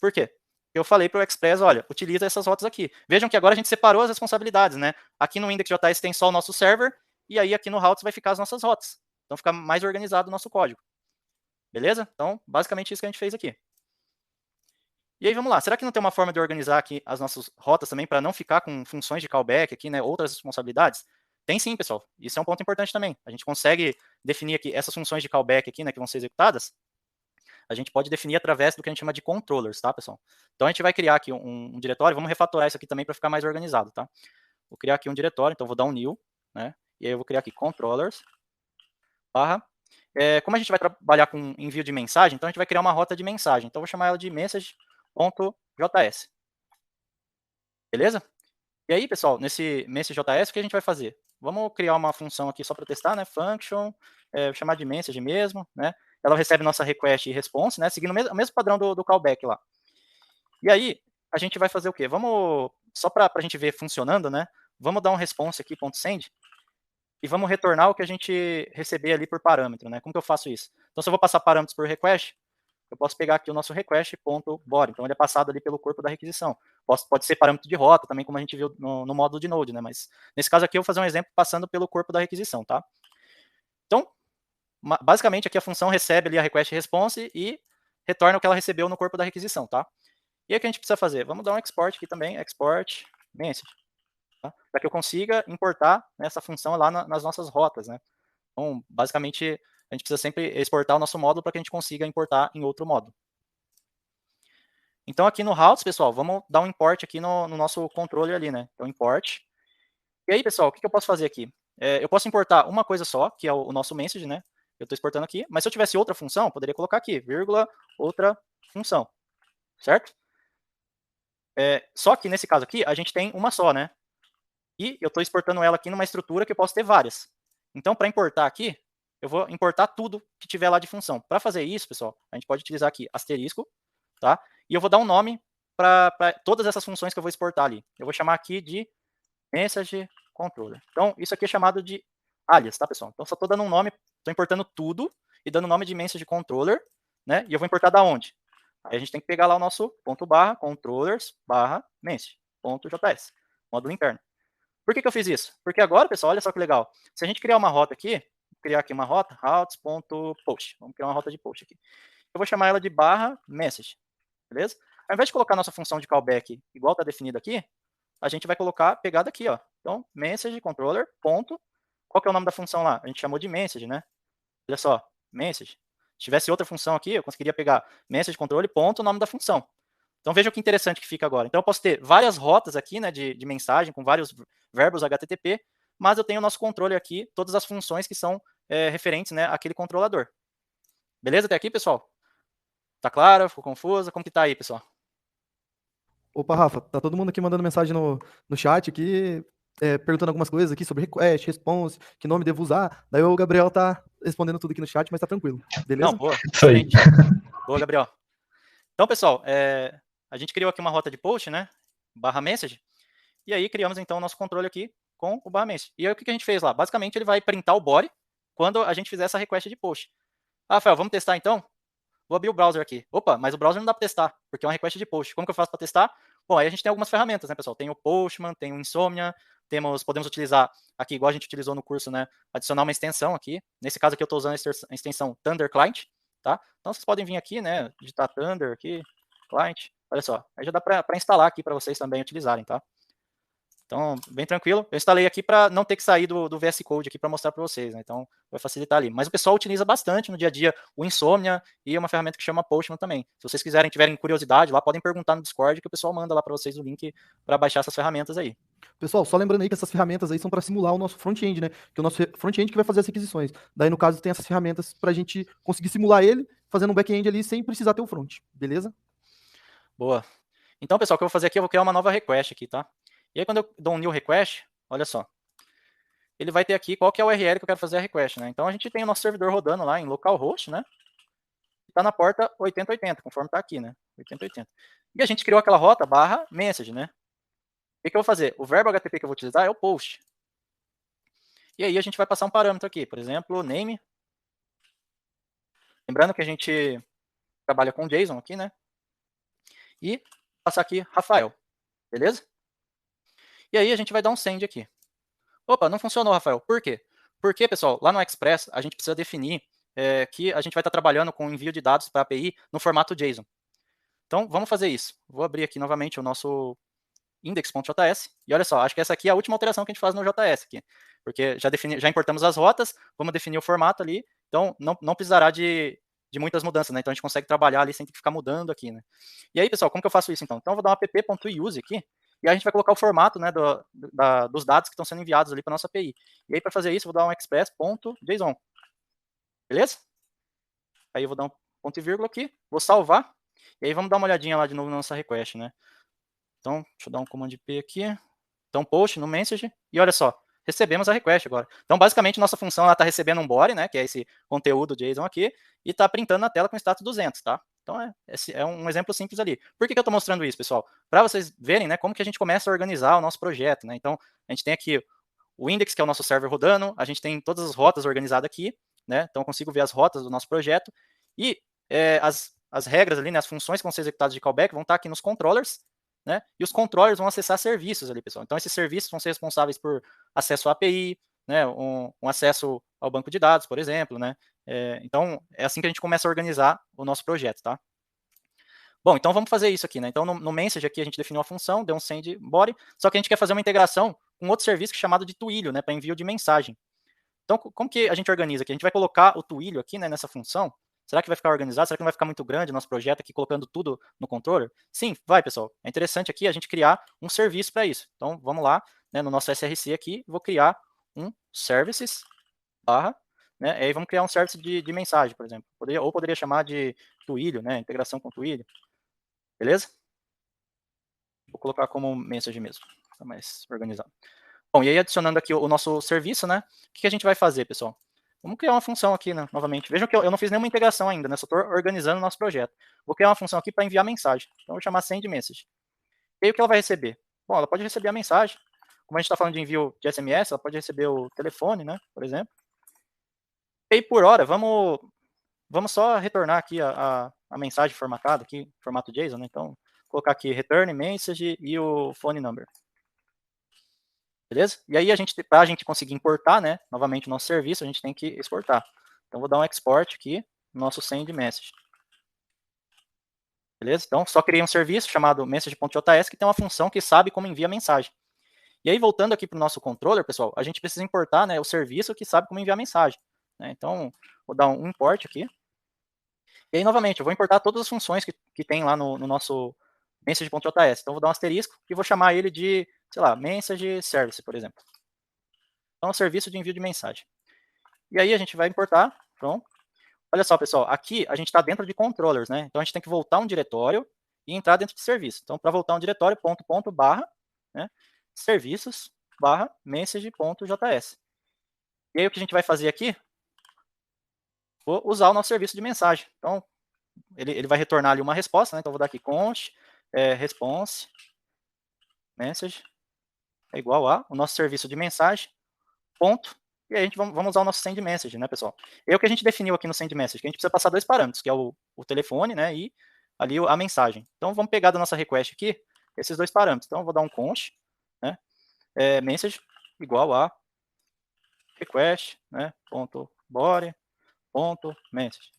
Por quê? Eu falei para o Express, olha, utiliza essas rotas aqui. Vejam que agora a gente separou as responsabilidades, né? Aqui no index.js tem só o nosso server, e aí aqui no routes vai ficar as nossas rotas. Então, fica mais organizado o nosso código. Beleza? Então, basicamente isso que a gente fez aqui. E aí, vamos lá. Será que não tem uma forma de organizar aqui as nossas rotas também para não ficar com funções de callback aqui, né? Outras responsabilidades? Tem sim, pessoal. Isso é um ponto importante também. A gente consegue definir aqui essas funções de callback aqui, né, que vão ser executadas. A gente pode definir através do que a gente chama de controllers, tá, pessoal? Então, a gente vai criar aqui um diretório. Vamos refatorar isso aqui também para ficar mais organizado, tá? Vou criar aqui um diretório. Então, vou dar um new, né? E aí, eu vou criar aqui controllers, barra. Como a gente vai trabalhar com envio de mensagem, então a gente vai criar uma rota de mensagem. Então, eu vou chamar ela de message.js. Beleza? E aí, pessoal, nesse message.js, o que a gente vai fazer? Vamos criar uma função aqui só para testar, né? Function, vou chamar de message mesmo, né? Ela recebe nossa request e response, né? Seguindo o mesmo padrão do callback lá. E aí, a gente vai fazer o quê? Vamos, só para a gente ver funcionando, né? Vamos dar um response aqui, .send, e vamos retornar o que a gente receber ali por parâmetro, né? Como que eu faço isso? Então, se eu vou passar parâmetros por request, eu posso pegar aqui o nosso request.body. Então, ele é passado ali pelo corpo da requisição. Pode ser parâmetro de rota, também como a gente viu no módulo de Node, né? Mas, nesse caso aqui, eu vou fazer um exemplo passando pelo corpo da requisição, tá? Então, basicamente, aqui a função recebe ali a request response e retorna o que ela recebeu no corpo da requisição, tá? E aí, o que a gente precisa fazer? Vamos dar um export aqui também, export message, tá? Para que eu consiga importar essa função lá nas nossas rotas, né? Então, basicamente, a gente precisa sempre exportar o nosso módulo para que a gente consiga importar em outro módulo. Então, aqui no routes, pessoal, vamos dar um import aqui no nosso controller ali, né? Então, import. E aí, pessoal, o que eu posso fazer aqui? Eu posso importar uma coisa só, que é o nosso message, né? Eu estou exportando aqui. Mas se eu tivesse outra função, eu poderia colocar aqui, vírgula, outra função. Certo? Só que, nesse caso aqui, a gente tem uma só, né? E eu estou exportando ela aqui numa estrutura que eu posso ter várias. Então, para importar aqui, eu vou importar tudo que tiver lá de função. Para fazer isso, pessoal, a gente pode utilizar aqui asterisco, tá? E eu vou dar um nome para todas essas funções que eu vou exportar ali. Eu vou chamar aqui de message controller. Então, isso aqui é chamado de alias, tá, pessoal? Então, só estou dando um nome, estou importando tudo e dando nome de message controller, né? E eu vou importar da onde? Aí a gente tem que pegar lá o nosso ponto barra controllers barra message ponto .js, módulo interno. Por que eu fiz isso? Porque agora, pessoal, olha só que legal. Se a gente criar uma rota aqui, vou criar aqui uma rota, routes.post. Vamos criar uma rota de post aqui. Eu vou chamar ela de barra message, beleza? Ao invés de colocar nossa função de callback igual está definido aqui, a gente vai colocar pegada aqui, ó. Então, message controller, ponto. Qual que é o nome da função lá? A gente chamou de message, né? Olha só, message. Se tivesse outra função aqui, eu conseguiria pegar message controle, ponto, o nome da função. Então, veja que interessante que fica agora. Então, eu posso ter várias rotas aqui, né, de mensagem, com vários verbos HTTP, mas eu tenho o nosso controle aqui, todas as funções que são referentes, né, àquele controlador. Beleza até aqui, pessoal? Tá claro? Ficou confusa? Como que tá aí, pessoal? Opa, Rafa, tá todo mundo aqui mandando mensagem no chat aqui, perguntando algumas coisas aqui sobre request, response, que nome devo usar. Daí o Gabriel tá respondendo tudo aqui no chat, mas tá tranquilo. Beleza? Não, boa. Isso aí. Excelente. Boa, Gabriel. Então, pessoal, a gente criou aqui uma rota de post, né? Barra message. E aí criamos, então, o nosso controle aqui com o barra message. E aí o que a gente fez lá? Basicamente, ele vai printar o body quando a gente fizer essa request de post. Ah, Rafael, vamos testar então? Vou abrir o browser aqui. Opa, mas o browser não dá para testar, porque é uma request de post. Como que eu faço para testar? Bom, aí a gente tem algumas ferramentas, né, pessoal? Tem o Postman, tem o Insomnia, podemos utilizar aqui, igual a gente utilizou no curso, né, adicionar uma extensão aqui. Nesse caso aqui eu estou usando a extensão Thunder Client, tá? Então vocês podem vir aqui, né, digitar Thunder aqui, Client. Olha só, aí já dá para instalar aqui para vocês também utilizarem, tá? Então, bem tranquilo. Eu instalei aqui para não ter que sair do VS Code aqui para mostrar para vocês, né? Então, vai facilitar ali. Mas o pessoal utiliza bastante no dia a dia o Insomnia e uma ferramenta que chama Postman também. Se vocês tiverem curiosidade lá, podem perguntar no Discord que o pessoal manda lá para vocês o link para baixar essas ferramentas aí. Pessoal, só lembrando aí que essas ferramentas aí são para simular o nosso front-end, né? Que o nosso front-end que vai fazer as requisições. Daí, no caso, tem essas ferramentas para a gente conseguir simular ele, fazendo um back-end ali sem precisar ter o front, beleza? Boa. Então, pessoal, o que eu vou fazer aqui, eu vou criar uma nova request aqui, tá? E aí, quando eu dou um new request, olha só, ele vai ter aqui qual que é o URL que eu quero fazer a request, né? Então, a gente tem o nosso servidor rodando lá em localhost, né? Está na porta 8080, conforme está aqui, né? 8080. E a gente criou aquela rota barra message, né? O que eu vou fazer? O verbo HTTP que eu vou utilizar é o post. E aí a gente vai passar um parâmetro aqui, por exemplo, name. Lembrando que a gente trabalha com JSON aqui, né? E passar aqui Rafael, beleza? E aí a gente vai dar um send aqui. Opa, não funcionou, Rafael. Por quê? Porque, pessoal, lá no Express a gente precisa definir que a gente vai estar trabalhando com envio de dados para a API no formato JSON. Então, vamos fazer isso. Vou abrir aqui novamente o nosso index.js. E olha só, acho que essa aqui é a última alteração que a gente faz no JS aqui. Porque já importamos as rotas, vamos definir o formato ali. Então, não precisará de muitas mudanças, né? Então, a gente consegue trabalhar ali sem ter que ficar mudando aqui, né? E aí, pessoal, como que eu faço isso, então? Então, eu vou dar um app.use aqui. E aí a gente vai colocar o formato, né, dos dados que estão sendo enviados ali para a nossa API. E aí, para fazer isso, eu vou dar um express.json. Beleza? Aí eu vou dar um ponto e vírgula aqui, vou salvar. E aí vamos dar uma olhadinha lá de novo na nossa request, né? Então, deixa eu dar um command P aqui. Então, post no message. E olha só, recebemos a request agora. Então, basicamente, nossa função está recebendo um body, né, que é esse conteúdo JSON aqui, e está printando na tela com status 200, tá? Então, esse é um exemplo simples ali. Por que eu estou mostrando isso, pessoal? Para vocês verem, né, como que a gente começa a organizar o nosso projeto, né? Então, a gente tem aqui o index, que é o nosso server rodando, a gente tem todas as rotas organizadas aqui, né? Então, eu consigo ver as rotas do nosso projeto, e as regras ali, né, as funções que vão ser executadas de callback vão estar aqui nos controllers, né? E os controllers vão acessar serviços ali, pessoal. Então, esses serviços vão ser responsáveis por acesso à API, né? Um acesso ao banco de dados, por exemplo, né? Então, é assim que a gente começa a organizar o nosso projeto, tá? Bom, então vamos fazer isso aqui, né? Então, no message aqui a gente definiu a função, deu um send body, só que a gente quer fazer uma integração com outro serviço chamado de Twilio, né? Para envio de mensagem. Então, como que a gente organiza aqui? A gente vai colocar o Twilio aqui, né, nessa função. Será que vai ficar organizado? Será que não vai ficar muito grande o nosso projeto aqui, colocando tudo no controller? Sim, vai, pessoal. É interessante aqui a gente criar um serviço para isso. Então, vamos lá, né, no nosso SRC aqui, vou criar um services, né, e aí vamos criar um service de mensagem, por exemplo. Poderia chamar de Twilio, né, integração com Twilio. Beleza? Vou colocar como message mesmo, para mais organizado. Bom, e aí adicionando aqui o nosso serviço, né, o que a gente vai fazer, pessoal? Vamos criar uma função aqui, né, novamente. Vejam que eu não fiz nenhuma integração ainda, né? Só estou organizando o nosso projeto. Vou criar uma função aqui para enviar mensagem. Então, eu vou chamar send message. E aí, o que ela vai receber? Bom, ela pode receber a mensagem como a gente está falando de envio de SMS, ela pode receber o telefone, né, por exemplo. E por hora, vamos só retornar aqui a mensagem formatada, aqui, formato JSON, né? Então, colocar aqui return message e o phone number. Beleza? E aí, para a gente conseguir importar, né, novamente o nosso serviço, a gente tem que exportar. Então, vou dar um export aqui no nosso send message. Beleza? Então, só criei um serviço chamado message.js que tem uma função que sabe como envia a mensagem. E aí, voltando aqui para o nosso controller, pessoal, a gente precisa importar, né, o serviço que sabe como enviar a mensagem. Né? Então, vou dar um import aqui. E aí, novamente, eu vou importar todas as funções que tem lá no nosso message.js. Então, vou dar um asterisco e vou chamar ele de, sei lá, message service, por exemplo. Então, é um serviço de envio de mensagem. E aí, a gente vai importar. Pronto. Olha só, pessoal, aqui a gente está dentro de controllers, né? Então, a gente tem que voltar um diretório e entrar dentro de serviço. Então, para voltar um diretório, /, né, serviços, message.js. E aí, o que a gente vai fazer aqui? Vou usar o nosso serviço de mensagem. Então, ele vai retornar ali uma resposta, né? Então, eu vou dar aqui const, response, message, é igual a o nosso serviço de mensagem, ponto, e aí a gente vamos usar o nosso send message, né, pessoal? E é o que a gente definiu aqui no send message, que a gente precisa passar dois parâmetros, que é o telefone, né, e ali a mensagem. Então, vamos pegar da nossa request aqui, esses dois parâmetros. Então, eu vou dar um const, né, message, igual a request, né, ponto body, ponto message.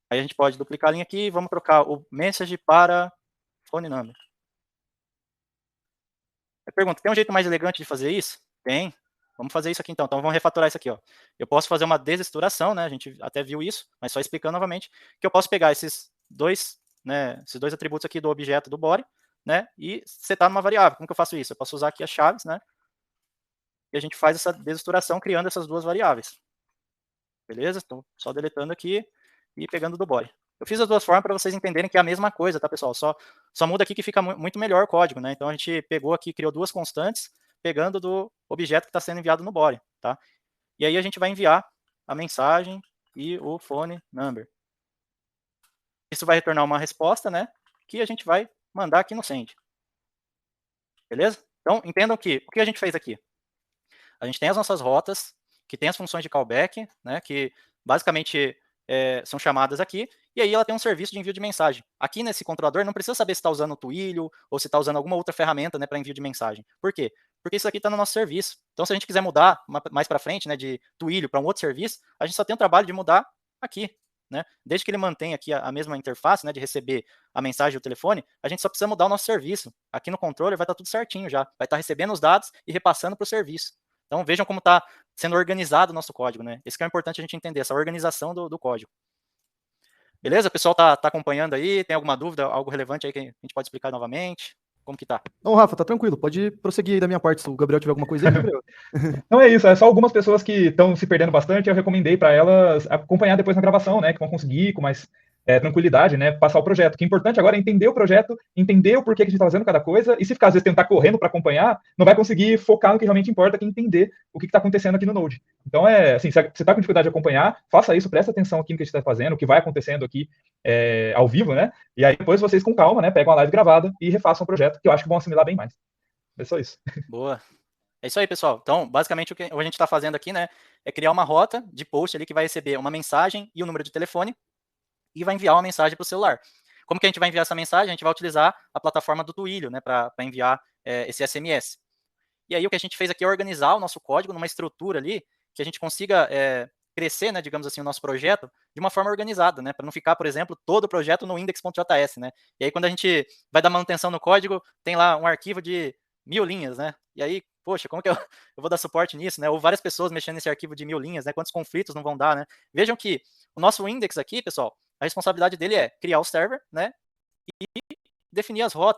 Aí a gente pode duplicar a linha aqui e vamos trocar o message para phone number. Eu pergunto, tem um jeito mais elegante de fazer isso? Tem. Vamos fazer isso aqui então. Então vamos refatorar isso aqui, ó. Eu posso fazer uma desestruturação, né? A gente até viu isso, mas só explicando novamente, que eu posso pegar esses dois atributos aqui do objeto do body, né? E setar numa variável. Como que eu faço isso? Eu posso usar aqui as chaves, né? E a gente faz essa desestruturação criando essas duas variáveis. Beleza? Então, só deletando aqui e pegando do body. Eu fiz as duas formas para vocês entenderem que é a mesma coisa, tá, pessoal? Só muda aqui que fica muito melhor o código, né? Então, a gente pegou aqui, criou duas constantes, pegando do objeto que está sendo enviado no body, tá? E aí, a gente vai enviar a mensagem e o phone number. Isso vai retornar uma resposta, né? Que a gente vai mandar aqui no send. Beleza? Então, entendam que o que a gente fez aqui? A gente tem as nossas rotas, que tem as funções de callback, né? Que basicamente são chamadas aqui, e aí ela tem um serviço de envio de mensagem. Aqui nesse controlador não precisa saber se está usando o Twilio ou se está usando alguma outra ferramenta, né, para envio de mensagem. Por quê? Porque isso aqui está no nosso serviço. Então, se a gente quiser mudar mais para frente, né, de Twilio para um outro serviço, a gente só tem o trabalho de mudar aqui. Né? Desde que ele mantenha aqui a mesma interface, né, de receber a mensagem do telefone, a gente só precisa mudar o nosso serviço. Aqui no controller vai estar tudo certinho já. Vai estar recebendo os dados e repassando para o serviço. Então, vejam como está sendo organizado o nosso código, né? Esse que é importante a gente entender, essa organização do código. Beleza? O pessoal tá acompanhando aí? Tem alguma dúvida, algo relevante aí que a gente pode explicar novamente? Como que tá? Não, Rafa, tá tranquilo. Pode prosseguir aí da minha parte. Se o Gabriel tiver alguma coisa aí, Gabriel. Não é isso, é só algumas pessoas que estão se perdendo bastante, eu recomendei para elas acompanhar depois na gravação, né, que vão conseguir com mais tranquilidade, né, passar o projeto. O que é importante agora é entender o projeto, entender o porquê que a gente está fazendo cada coisa, e se ficar, às vezes, tentar correndo para acompanhar, não vai conseguir focar no que realmente importa, que é entender o que está acontecendo aqui no Node. Então, assim, se você está com dificuldade de acompanhar, faça isso, presta atenção aqui no que a gente está fazendo, o que vai acontecendo aqui ao vivo, né, e aí depois vocês com calma, né, pegam a live gravada e refaçam o projeto, que eu acho que vão assimilar bem mais. É só isso. Boa. É isso aí, pessoal. Então, basicamente, o que a gente está fazendo aqui, né, é criar uma rota de post ali que vai receber uma mensagem e o número de telefone e vai enviar uma mensagem para o celular. Como que a gente vai enviar essa mensagem? A gente vai utilizar a plataforma do Twilio, né, para enviar esse SMS. E aí, o que a gente fez aqui é organizar o nosso código numa estrutura ali que a gente consiga crescer, né, digamos assim, o nosso projeto de uma forma organizada, né, para não ficar, por exemplo, todo o projeto no index.js, né. E aí, quando a gente vai dar manutenção no código, tem lá um arquivo de 1000 linhas, né? E aí, poxa, como que eu vou dar suporte nisso, né? Ou várias pessoas mexendo nesse arquivo de 1000 linhas, né? Quantos conflitos não vão dar, né? Vejam que o nosso index aqui, pessoal, a responsabilidade dele é criar o server, né? E definir as rotas,